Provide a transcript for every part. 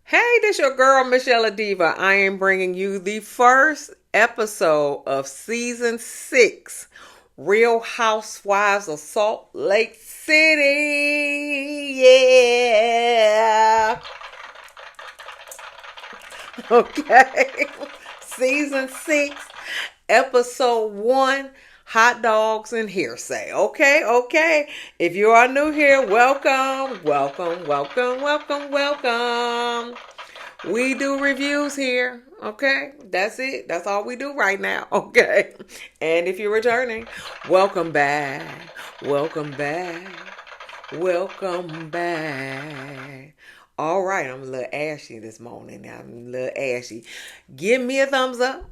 Hey, this your girl, Michelle Diva. I am bringing you the first episode of season 6, Real Housewives of Salt Lake City. Yeah. Okay. Season 6, episode 1, Hotdogs and Hearsay. Okay. If you are new here, welcome. We do reviews here. Okay. That's it. That's all we do right now. Okay. And if you're returning, welcome back. Welcome back. All right. I'm a little ashy this morning. Give me a thumbs up.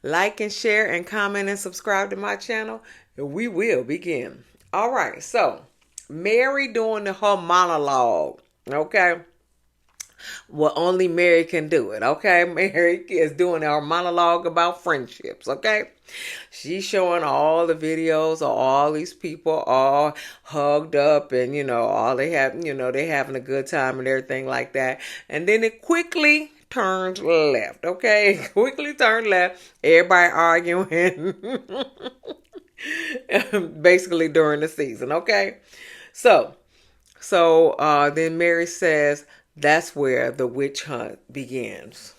Like and share and comment and subscribe to my channel. And we will begin. All right. So, Mary doing her monologue. Okay. Well, only Mary can do it, okay? Mary is doing our monologue about friendships, okay? She's showing all the videos of all these people all hugged up and, all they have, they having a good time and everything like that. And then it quickly turned left, okay? Quickly turned left. Everybody arguing basically during the season, okay? So then Mary says, that's where the witch hunt begins.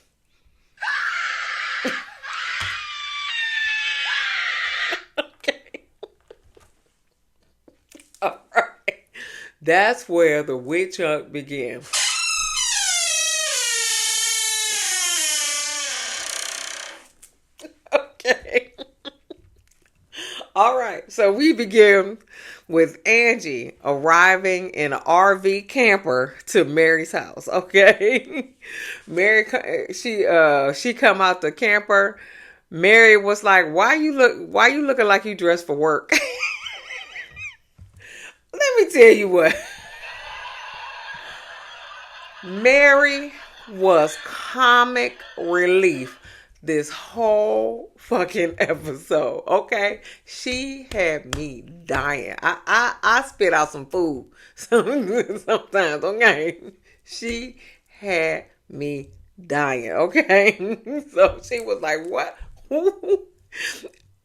Okay. All right. That's where the witch hunt begins. Okay. All right. So we begin with Angie arriving in an RV camper to Mary's house. Okay. Mary, she come out the camper. Mary was like, why you looking like you dressed for work? Let me tell you what. Mary was comic relief this whole fucking episode. Okay, she had me dying. I spit out some food sometimes. Okay, she had me dying. Okay, so she was like, "What?"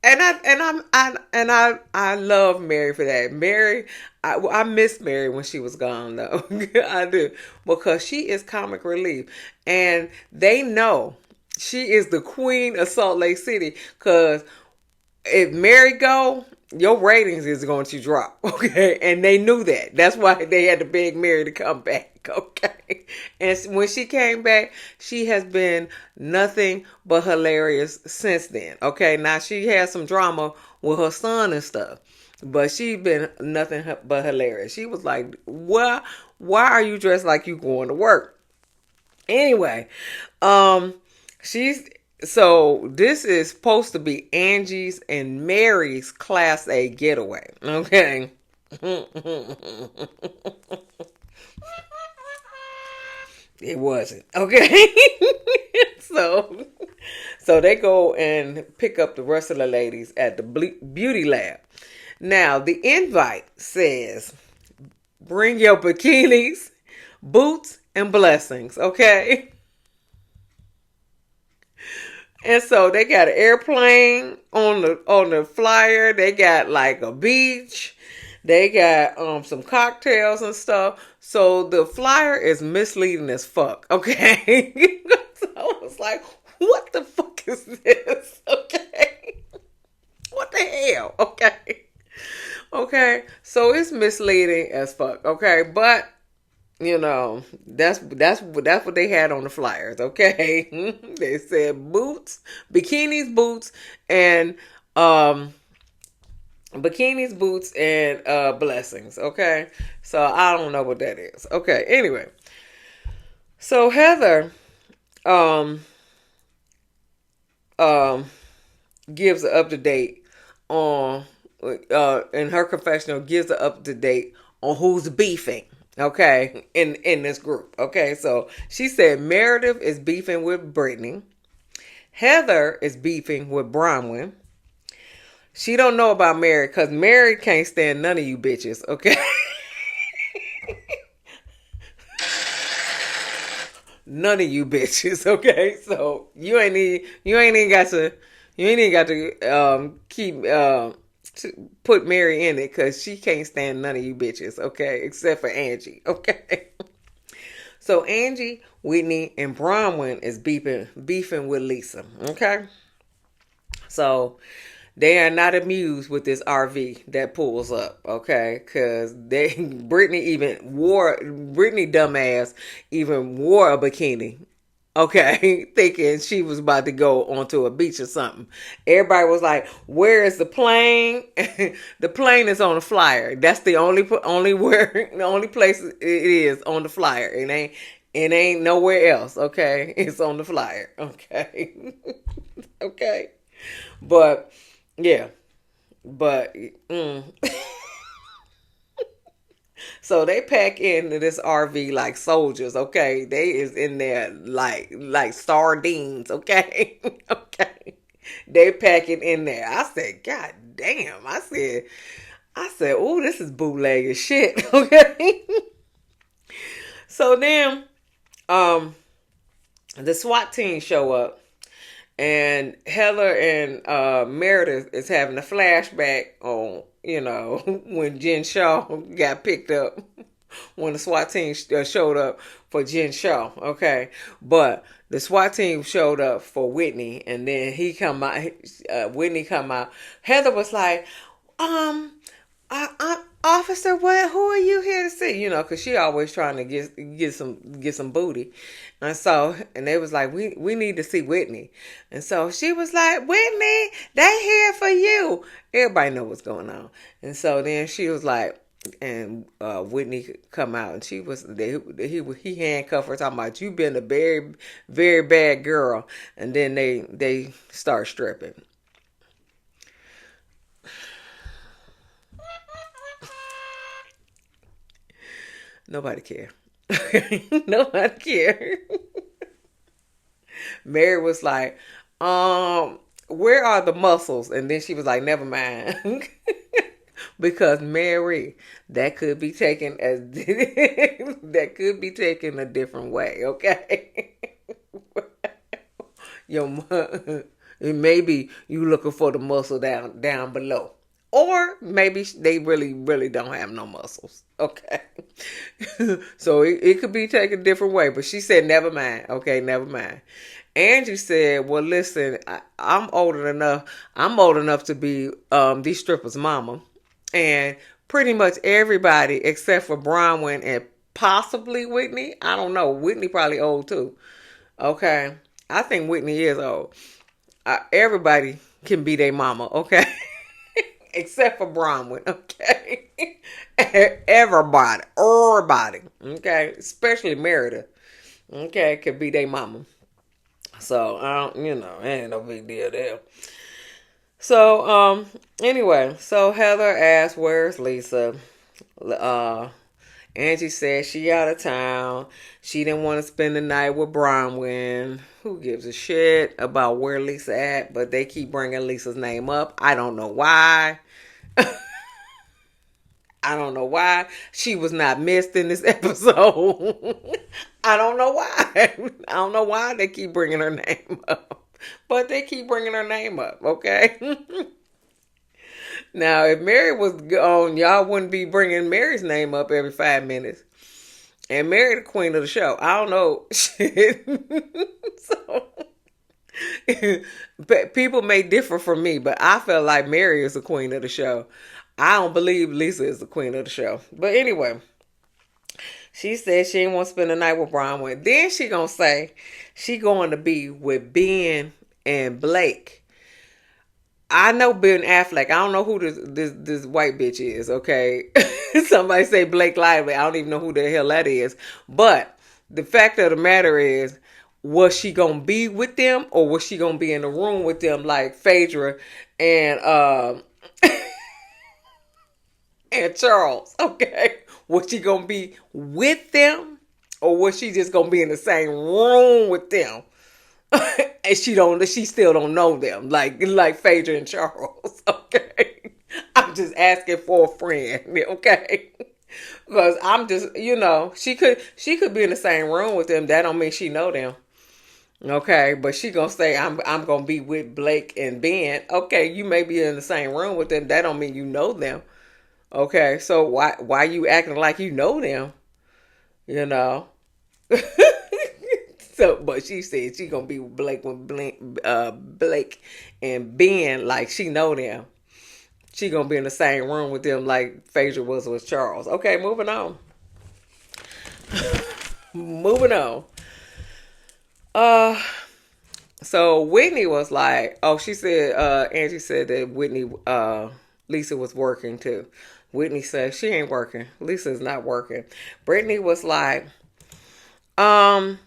I love Mary for that. Mary, I miss Mary when she was gone though. I do, because she is comic relief, and they know she is the queen of Salt Lake City. Cause if Mary go, your ratings is going to drop. Okay, and they knew that. That's why they had to beg Mary to come back. Okay, and when she came back, she has been nothing but hilarious since then. Okay, now she had some drama with her son and stuff, but she's been nothing but hilarious. She was like, "Why are you dressed like you going to work?" Anyway, so this is supposed to be Angie's and Mary's Class A getaway. Okay. It wasn't. Okay. So they go and pick up the rest of the ladies at the beauty lab. Now, the invite says, bring your bikinis, boots, and blessings. Okay. And so they got an airplane on the flyer. They got like a beach. They got some cocktails and stuff. So the flyer is misleading as fuck. Okay. So I was like, what the fuck is this? Okay. What the hell? Okay. Okay. So it's misleading as fuck. Okay. But that's what they had on the flyers. Okay. They said boots, bikinis, boots, and blessings. Okay. So I don't know what that is. Okay. Anyway. So Heather gives an up-to-date on in her confessional, gives an up-to-date on who's beefing. Okay, in this group. Okay, so she said Meredith is beefing with Brittany. Heather is beefing with Bronwyn. She don't know about Mary because Mary can't stand none of you bitches. Okay. none of you bitches. Okay, so you ain't even got to keep to put Mary in it because she can't stand none of you bitches. Okay, except for Angie. Okay. So Angie, Whitney, and Bronwyn is beefing with Lisa. Okay. So they are not amused with this RV that pulls up, okay? Because Brittany dumbass even wore a bikini, okay? Thinking she was about to go onto a beach or something. Everybody was like, "Where is the plane?" The plane is on the flyer. That's the only place it is on the flyer. It ain't nowhere else, okay? It's on the flyer, okay? Okay. But yeah, but so they pack into this RV like soldiers, okay? They is in there like sardines, okay? Okay. They pack it in there. I said, God damn. I said, oh, this is bootleg as shit, okay? So then um the SWAT team show up. And Heather and Meredith is having a flashback on, when Jen Shaw got picked up, when the SWAT team showed up for Jen Shaw, okay? But the SWAT team showed up for Whitney, and then Whitney come out. Heather was like, officer, who are you here to see? Because she always trying to get some booty. And they was like, we need to see Whitney. And so she was like, Whitney, they here for you. Everybody know what's going on. And so then she was like, and Whitney come out, and he handcuffed her, talking about, you been a very, very bad girl. And then they start stripping. Nobody care. Nobody care. Mary was like, where are the muscles? And then she was like, never mind. Because Mary, that could be taken a different way, okay? Maybe you looking for the muscle down below. Or maybe they really, really don't have no muscles. Okay. So it could be taken a different way. But she said, never mind. Okay, never mind. Angie said, well, listen, I'm old enough to be these strippers' mama. And pretty much everybody except for Bronwyn and possibly Whitney. I don't know. Whitney probably old too. Okay. I think Whitney is old. Everybody can be their mama. Okay. Except for Bronwyn, okay? Everybody, okay? Especially Meredith, okay? Could be their mama. So, ain't no big deal there. So, anyway, so Heather asked, where's Lisa? Angie said she out of town. She didn't want to spend the night with Bronwyn. Who gives a shit about where Lisa at? But they keep bringing Lisa's name up. I don't know why. I don't know why she was not missed in this episode. I don't know why. I don't know why they keep bringing her name up. But they keep bringing her name up, okay? Now, if Mary was gone, y'all wouldn't be bringing Mary's name up every 5 minutes. And Mary the queen of the show. I don't know. Shit. So, people may differ from me, but I feel like Mary is the queen of the show. I don't believe Lisa is the queen of the show. But anyway, she said she didn't want to spend the night with Bronwyn. Then she gonna say she going to be with Ben and Blake. I know Ben Affleck. I don't know who this white bitch is, okay? Somebody say Blake Lively. I don't even know who the hell that is. But the fact of the matter is, was she going to be with them, or was she going to be in the room with them like Phaedra and and Charles, okay? Was she going to be with them, or was she just going to be in the same room with them? And she still don't know them, like Phaedra and Charles, okay? I'm just asking for a friend, okay? Cause I'm just, she could be in the same room with them. That don't mean she know them. Okay, but she gonna say I'm gonna be with Blake and Ben. Okay, you may be in the same room with them. That don't mean you know them. Okay, so why you acting like you know them? You know. So, but she said she gonna be with Blake and Ben like she know them. She gonna be in the same room with them like Phaedra was with Charles. Okay, moving on. Moving on. Uh, so Whitney was like, oh, she said, Angie said that Lisa was working too. Whitney said she ain't working. Lisa's not working. Brittany was like, um,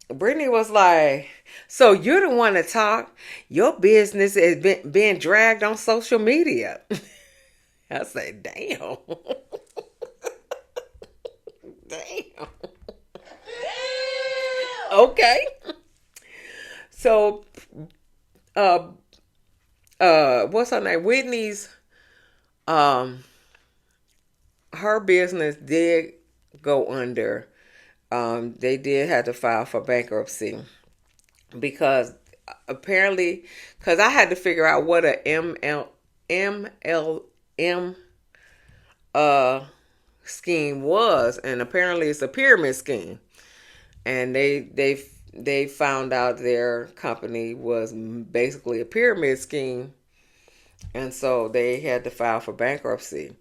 Brittany was like, so you're the one to talk. Your business has been being dragged on social media. I said, damn. Damn. Okay. So, uh, what's her name? Whitney's, um, her business did go under. They did have to file for bankruptcy because apparently, because I had to figure out what a MLM scheme was, and apparently it's a pyramid scheme. And they found out their company was basically a pyramid scheme, and so they had to file for bankruptcy.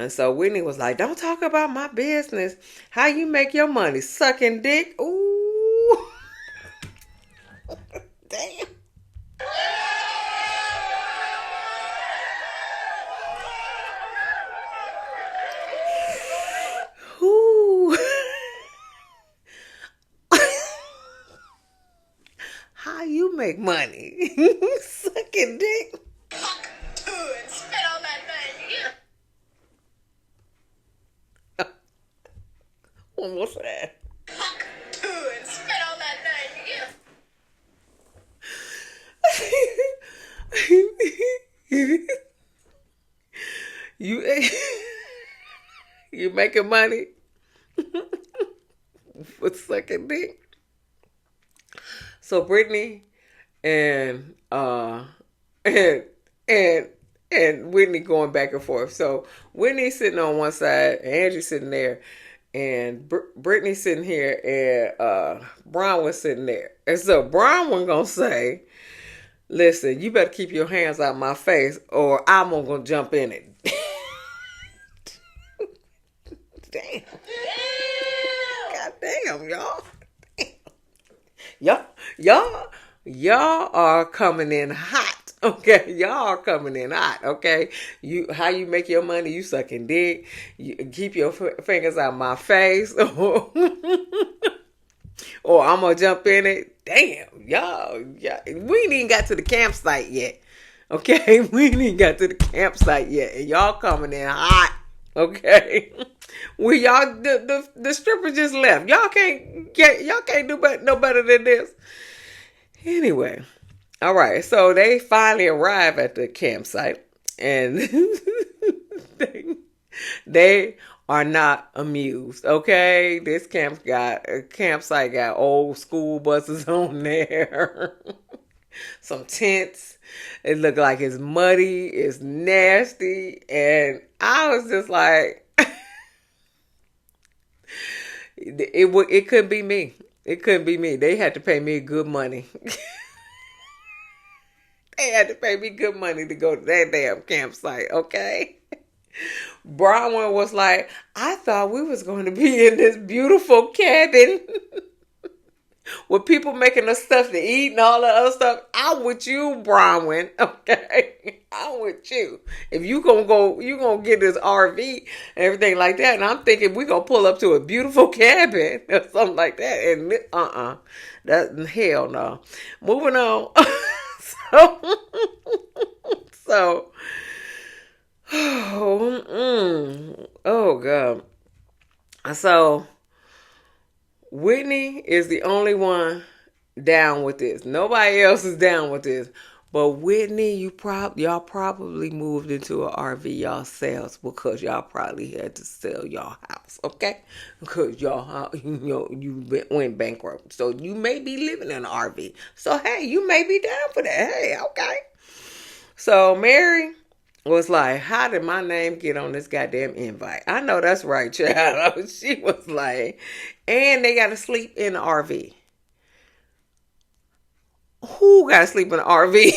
And so Whitney was like, "Don't talk about my business. How you make your money? Sucking dick? Ooh, damn." Ooh. How you make money? Sucking dick? Fuck two and spit on that thing. What was that? Fuck two and spit on that thing. You you making money with sucking dick? So Brittany and and and and Whitney going back and forth. So Whitney sitting on one side, Angie sitting there, and Brittany sitting here, and Bronwyn sitting there. And so Bronwyn gonna say, "Listen, you better keep your hands out my face, or I'm gonna jump in it." Damn. God damn, y'all. Y'all are coming in hot. Okay, y'all are coming in hot. Okay, how you make your money? You sucking dick. You keep your fingers out my face, or I'm gonna jump in it. Damn, y'all, we ain't even got to the campsite yet. Okay, we ain't even got to the campsite yet, and y'all coming in hot. Okay, y'all the stripper just left. Y'all can't do no better than this. Anyway, all right. So they finally arrive at the campsite, and they are not amused. Okay, this campsite got old school buses on there, some tents. It looked like it's muddy, it's nasty, and I was just like, it couldn't be me. It couldn't be me. They had to pay me good money. They had to pay me good money to go to that damn campsite, okay? Bronwyn was like, I thought we was going to be in this beautiful cabin with people making us stuff to eat and all the other stuff. I'm with you, Bronwyn, okay? I'm with you. If you gonna get this RV and everything like that, and I'm thinking we gonna pull up to a beautiful cabin or something like that, and that hell no. Moving on. So, oh God. So Whitney is the only one down with this. Nobody else is down with this. But Whitney, y'all probably moved into an RV yourselves because y'all probably had to sell y'all house, okay? Because you went bankrupt, so you may be living in an RV. So hey, you may be down for that. Hey, okay. So Mary was like, "How did my name get on this goddamn invite?" I know that's right, child. She was like, "And they got to sleep in the RV." Who got to sleep in the RV?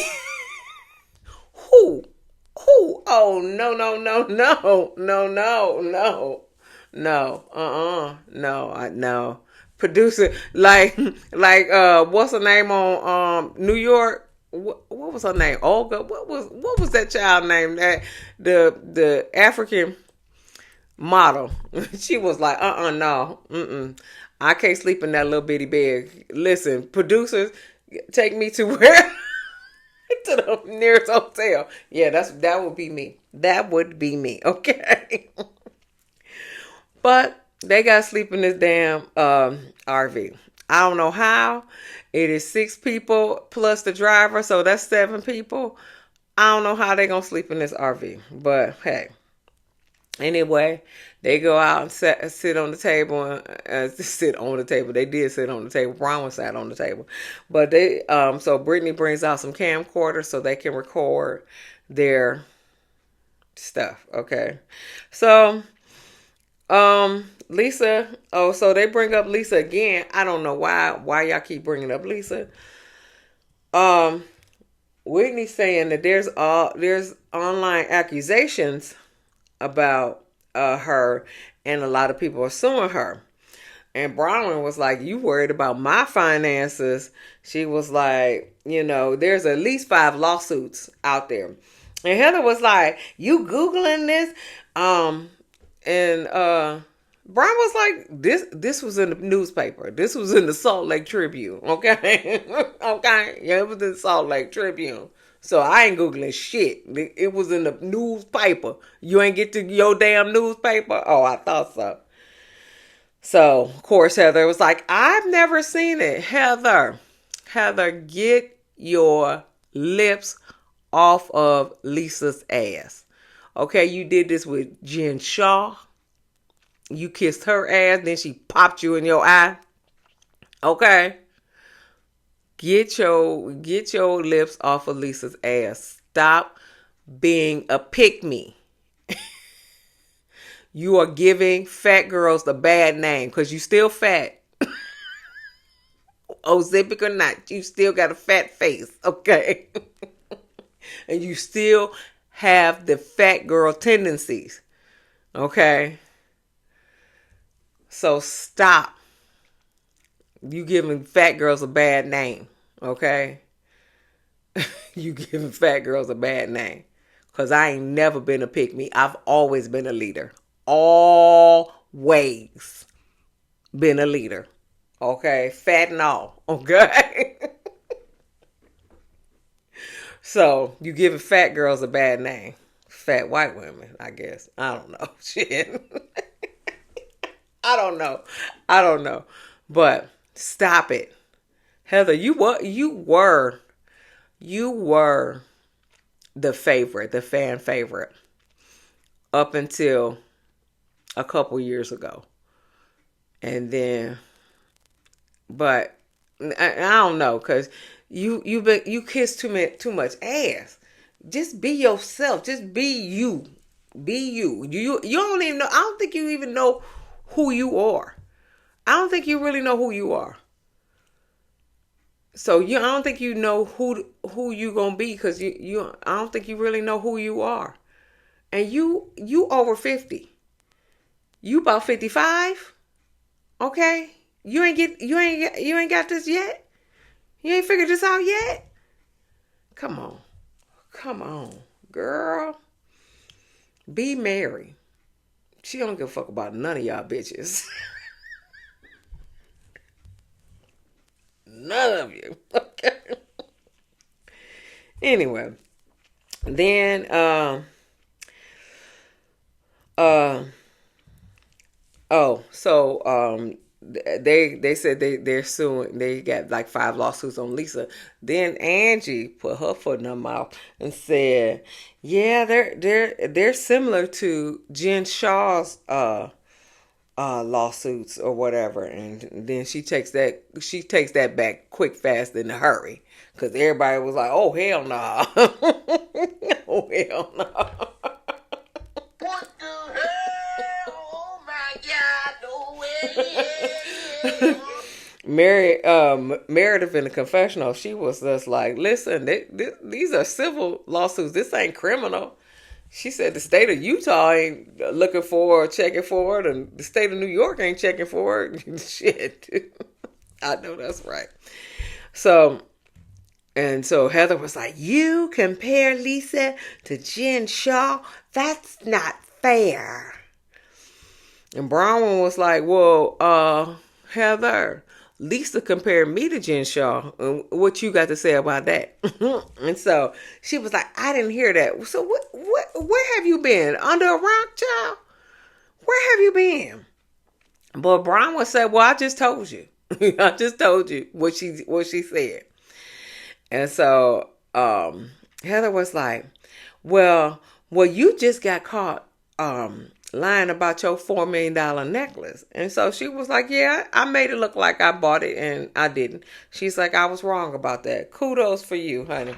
Who? Who? Oh no no no no no no no no no no producer what's her name on New York? What was her name? Olga. What was that child name? That the African model. She was like no I can't sleep in that little bitty bed. Listen, producers, take me to where to the nearest hotel. Yeah, that would be me. That would be me. Okay. But they got to sleep in this damn RV. I don't know how. It is 6 people plus the driver, so that's 7 people. I don't know how they gonna sleep in this RV. But hey. Anyway, they go out and sit on the table. Sit on the table. They did sit on the table. Bronwyn sat on the table, but so Brittany brings out some camcorders so they can record their stuff. Okay, so Lisa. Oh, so they bring up Lisa again. I don't know why y'all keep bringing up Lisa. Whitney's saying that there's online accusations about her, and a lot of people are suing her. And Bronwyn was like, "You worried about my finances?" She was like, there's at least 5 lawsuits out there. And Heather was like, "You Googling this?" And Brian was like, this was in the newspaper. This was in the Salt Lake Tribune. Okay. Okay. Yeah, it was in the Salt Lake Tribune. So I ain't Googling shit. It was in the newspaper. You ain't get to your damn newspaper? Oh, I thought so. So, of course, Heather was like, "I've never seen it." Heather, get your lips off of Lisa's ass. Okay, you did this with Jen Shaw. You kissed her ass, then she popped you in your eye. Okay. Get your lips off of Lisa's ass. Stop being a pick-me. You are giving fat girls the bad name because you still fat. Ozempic or not, you still got a fat face, okay? And you still have the fat girl tendencies, okay? So stop. You giving fat girls a bad name, okay? You giving fat girls a bad name. Because I ain't never been a pick-me. I've always been a leader. Always been a leader. Okay? Fat and all. Okay? So, you giving fat girls a bad name. Fat white women, I guess. I don't know. Shit. I don't know. But stop it. Heather, you were the favorite, the fan favorite, up until a couple years ago. And then, but I don't know, because you kiss too much ass. Just be yourself. Just be you. Be you. You don't even know. I don't think you even know who you are. I don't think you really know who you are. So I don't think you know who you gonna be, because I don't think you really know who you are. And you over 50. You about 55. Okay? You ain't got this yet? You ain't figured this out yet? Come on, girl. Be Mary. She don't give a fuck about none of y'all bitches. None of you. Okay. Anyway. Then they said they're suing. They got like 5 lawsuits on Lisa. Then Angie put her foot in her mouth and said, "Yeah, they're similar to Jen Shaw's lawsuits or whatever." And then she takes that back quick, fast, in a hurry, because everybody was like, "Oh hell no, nah. Oh hell no." Nah. What the hell? Oh my God, no way. Meredith in the confessional, she was just like, "Listen, these are civil lawsuits. This ain't criminal." She said the state of Utah ain't looking for or checking for it, and the state of New York ain't checking for it. Shit. I know that's right. So Heather was like, "You compare Lisa to Jen Shaw? That's not fair." And Bronwyn was like, "Well, Heather, Lisa compared me to Jen Shaw. What you got to say about that?" And so she was like, "I didn't hear that. So where have you been? Under a rock, child? Where have you been?" But Bronwyn said, "Well, I just told you. I just told you what she said." And so Heather was like, well, you just got caught lying about your $4 million necklace." And so she was like, "Yeah, I made it look like I bought it and I didn't." She's like, "I was wrong about that. Kudos for you, honey,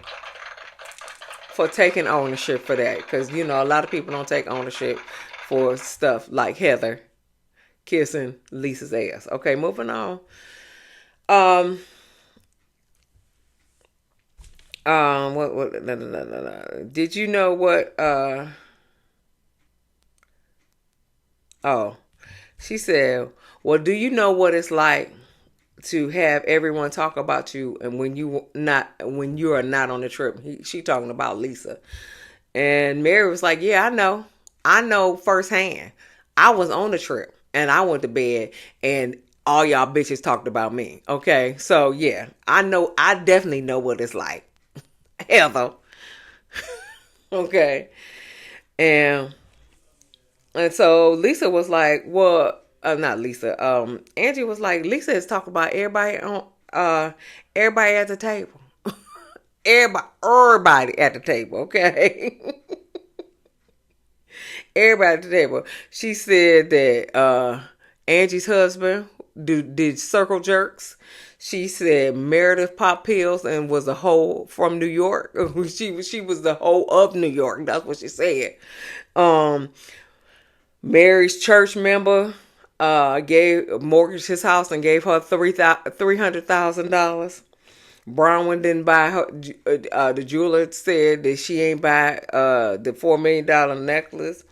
for taking ownership for that." Because, a lot of people don't take ownership for stuff like Heather kissing Lisa's ass. Okay, moving on. What, no. Did you know what, she said, "Well, do you know what it's like to have everyone talk about you and when you are not on the trip?" She talking about Lisa. And Mary was like, "Yeah, I know firsthand. I was on the trip and I went to bed and all y'all bitches talked about me." Okay. So yeah, I definitely know what it's like. Heather. Okay. And so Lisa was like, well, not Lisa. Angie was like, "Lisa is talking about everybody at the table. Everybody at the table, okay?" Everybody at the table. She said that Angie's husband did circle jerks. She said Meredith popped pills and was a hoe from New York. She was the hoe of New York. That's what she said. Mary's church member mortgaged his house and gave her $300,000. Bronwyn didn't buy her. The jeweler said that she ain't buy the $4 million necklace.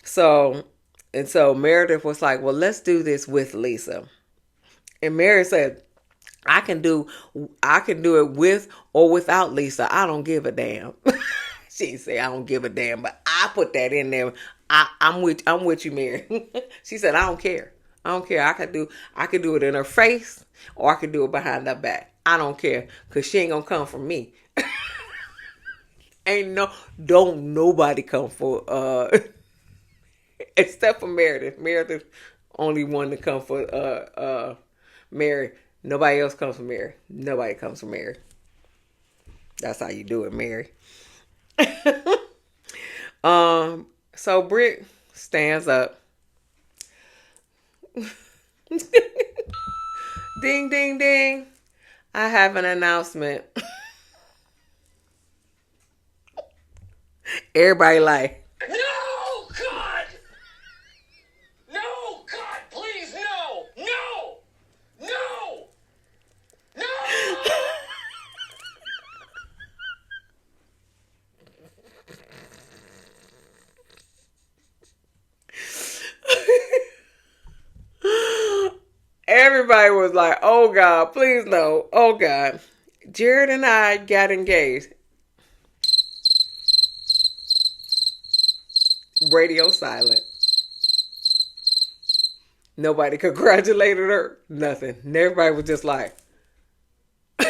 So Meredith was like, "Well, let's do this with Lisa." And Mary said, I can do it with or without Lisa. I don't give a damn." She didn't say I don't give a damn, but I put that in there. I'm with you, Mary. She said, "I don't care. I don't care. I could do it in her face or I could do it behind her back. I don't care, because she ain't gonna come for me." Don't nobody come for except for Meredith. Meredith only one to come for Mary. Nobody else comes for Mary. Nobody comes for Mary. That's how you do it, Mary. So Britt stands up. Ding, ding, ding. I have an announcement. Everybody like, "No, God! No, God, please, no! No! No! No!" everybody was like, "Oh God, please no. Oh God." Jared and I got engaged. Radio silent. Nobody congratulated her. Nothing. And everybody was just like, and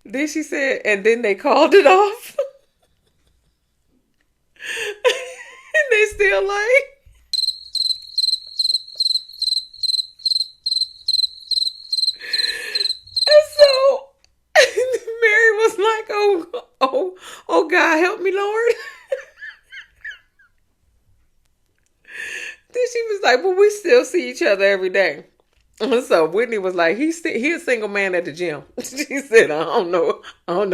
then she said, and then they called it off. God help me, Lord. Then she was like, well, we still see each other every day. So Whitney was like, he a single man at the gym. She said, I don't know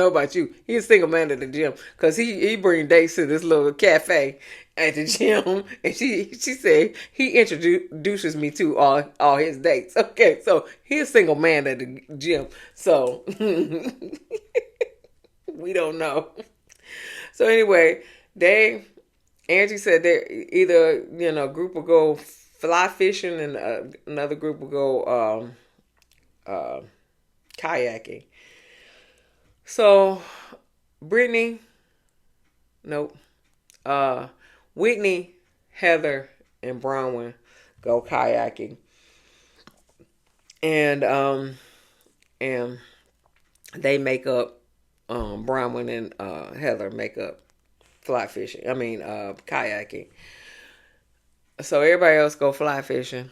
about you. He's a single man at the gym because he bring dates to this little cafe at the gym, and she said he introduces me to all his dates. Okay, so he's a single man at the gym. So we don't know. So anyway, Angie said they either group will go fly fishing and another group will go kayaking. So Brittany, nope, Whitney, Heather, and Bronwyn go kayaking, and they make up. Bronwyn and Heather make up fly fishing. I mean, kayaking. So everybody else go fly fishing.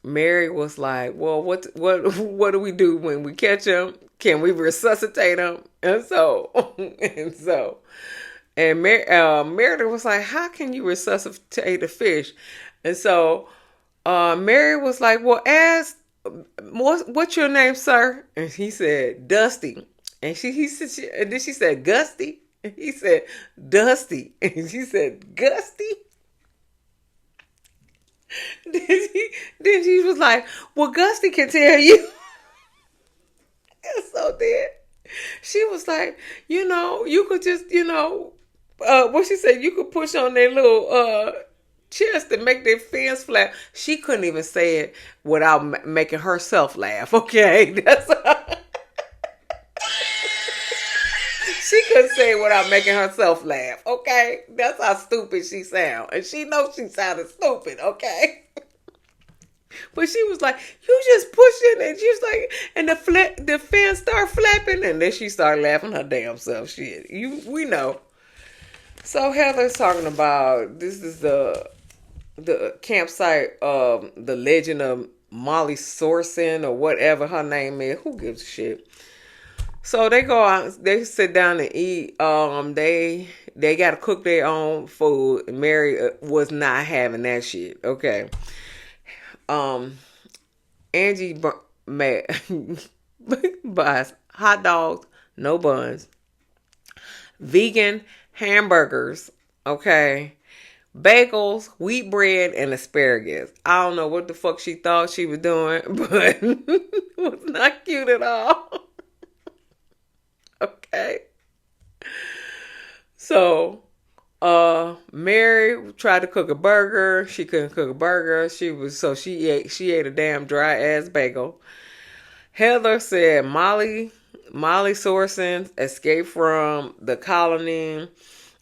Mary was like, "Well, what do we do when we catch them? Can we resuscitate them?" And Meredith was like, "How can you resuscitate a fish?" And so Mary was like, "Well, ask what's your name, sir?" And he said, "Dusty." And and then she said, "Gusty." And he said, "Dusty." And she said, "Gusty." Then she was like, "Well, Gusty can tell you." It's so dead. She was like, you could just, what she said, you could push on their little chest and make their fins flap. She couldn't even say it without making herself laugh. Okay, that's. She couldn't say it without making herself laugh, okay? That's how stupid she sound. And she knows she sounded stupid, okay? But she was like, you just push it. And she was like, and the fan start flapping. And then she started laughing her damn self. Shit, we know. So Heather's talking about, this is the campsite of the legend of Molly Sorsen or whatever her name is. Who gives a shit? So they go out, they sit down and eat. They got to cook their own food. Mary was not having that shit. Okay. Angie buys hot dogs, no buns, vegan hamburgers. Okay. Bagels, wheat bread, and asparagus. I don't know what the fuck she thought she was doing, but it was not cute at all. Okay. So, Mary tried to cook a burger. She couldn't cook a burger. She ate a damn dry ass bagel. Heather said Molly Sorsen escaped from the colony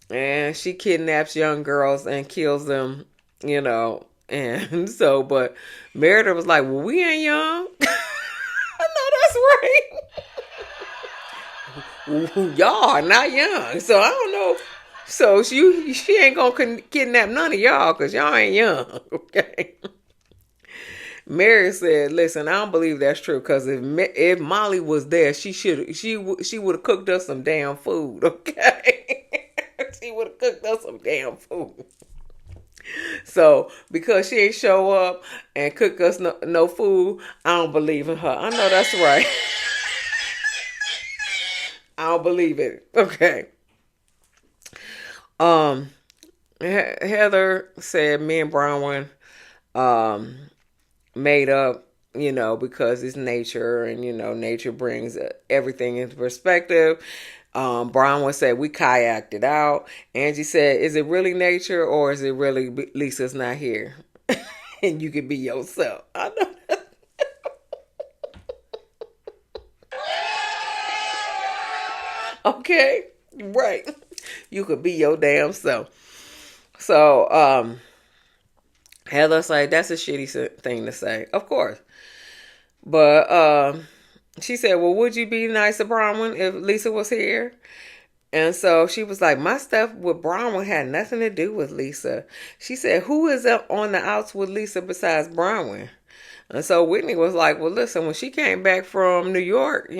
and she kidnaps young girls and kills them, and so, but Meredith was like, well, we ain't young. I know that's right. Y'all are not young, so I don't know. So she ain't gonna kidnap none of y'all because y'all ain't young, okay? Mary said, "Listen, I don't believe that's true because if Molly was there, she would have cooked us some damn food, okay? She would have cooked us some damn food. So because she ain't show up and cook us no food, I don't believe in her. I know that's right. I don't believe it. Okay." Heather said me and Bronwyn made up, because it's nature and, nature brings everything into perspective. Bronwyn said we kayaked it out. Angie said, is it really nature or is it really Lisa's not here? And you can be yourself. I know that. Okay, right. You could be your damn self. So, Heather's like, that's a shitty thing to say. Of course. But she said, well, would you be nice to Bronwyn if Lisa was here? And so she was like, my stuff with Bronwyn had nothing to do with Lisa. She said, who is up on the outs with Lisa besides Bronwyn? And so Whitney was like, well, listen, when she came back from New York,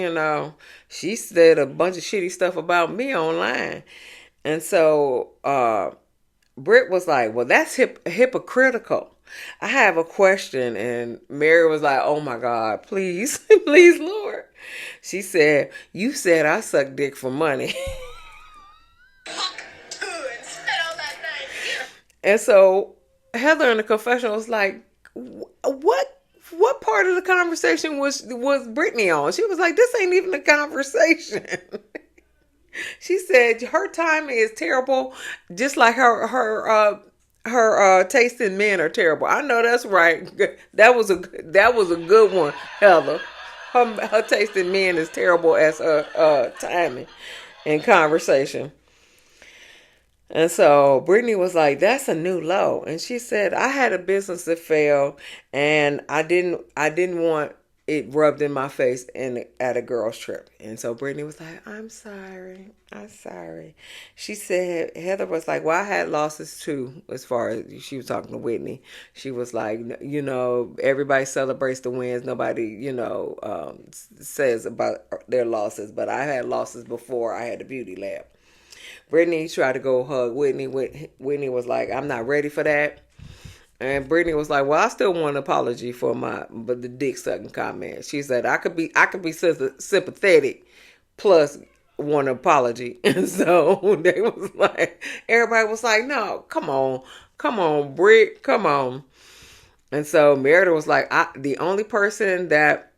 she said a bunch of shitty stuff about me online. And so Britt was like, well, that's hypocritical. I have a question. And Mary was like, oh my God, please, please, Lord. She said, you said I suck dick for money. And so Heather in the confessional was like, what part of the conversation was Brittany on? She was like, this ain't even a conversation. She said her timing is terrible, just like her taste in men are terrible. I know that's right. That was a good one, Heather. Her taste in men is terrible as her timing and conversation. And so Brittany was like, that's a new low. And she said, I had a business that failed and I didn't want it rubbed in my face at a girl's trip. And so Brittany was like, I'm sorry. I'm sorry. She said, Heather was like, well, I had losses too, as far as she was talking to Whitney. She was like, everybody celebrates the wins. Nobody, says about their losses. But I had losses before I had the beauty lab. Brittany tried to go hug Whitney. Whitney was like, I'm not ready for that. And Brittany was like, well, I still want an apology for the dick sucking comment. She said, I could be sympathetic plus want an apology. And so they was like, everybody was like, no, come on, Britt, come on. And so Meredith was like, the only person that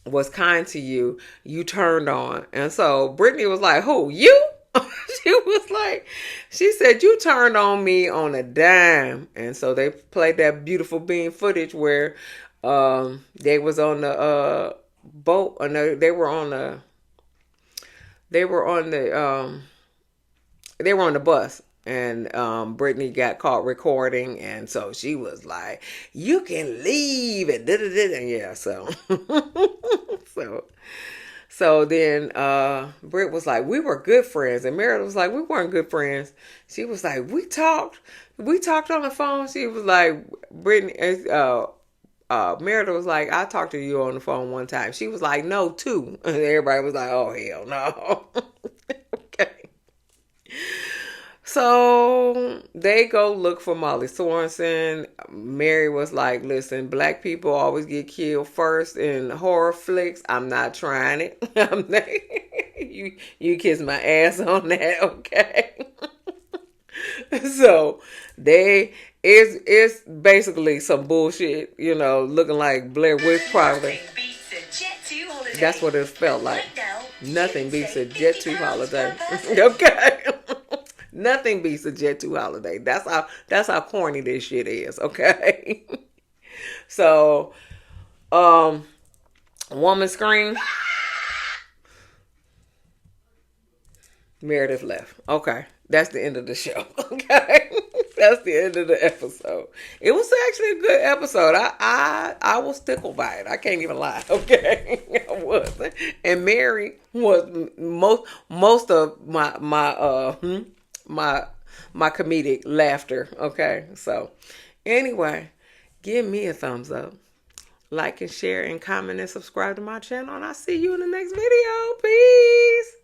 was kind to you, you turned on. And so Brittany was like, who, you? She said, you turned on me on a dime. And so they played that beautiful bean footage where they was on the boat, or no, they were on the bus. And Brittany got caught recording, and so she was like, you can leave, and yeah, so so then Britt was like, we were good friends. And Meredith was like, we weren't good friends. She was like, we talked on the phone. She was like, Brittany, Meredith was like, I talked to you on the phone one time. She was like, no, two. And everybody was like, oh, hell no. Okay. So they go look for Molly Sorensen. Mary was like, listen, black people always get killed first in horror flicks. I'm not trying it. I'm not, you kiss my ass on that, okay? So it's basically some bullshit, looking like Blair Witch Project. That's what it felt like. Nothing beats a Jet 2 holiday. Okay. Nothing beats a Jet 2 holiday. That's how corny this shit is, okay? So, woman scream. Meredith left. Okay. That's the end of the show. Okay. That's the end of the episode. It was actually a good episode. I was tickled by it. I can't even lie. Okay. I was. And Mary was most of my comedic laughter. Okay. So anyway, give me a thumbs up. Like and share and comment and subscribe to my channel. And I'll see you in the next video. Peace.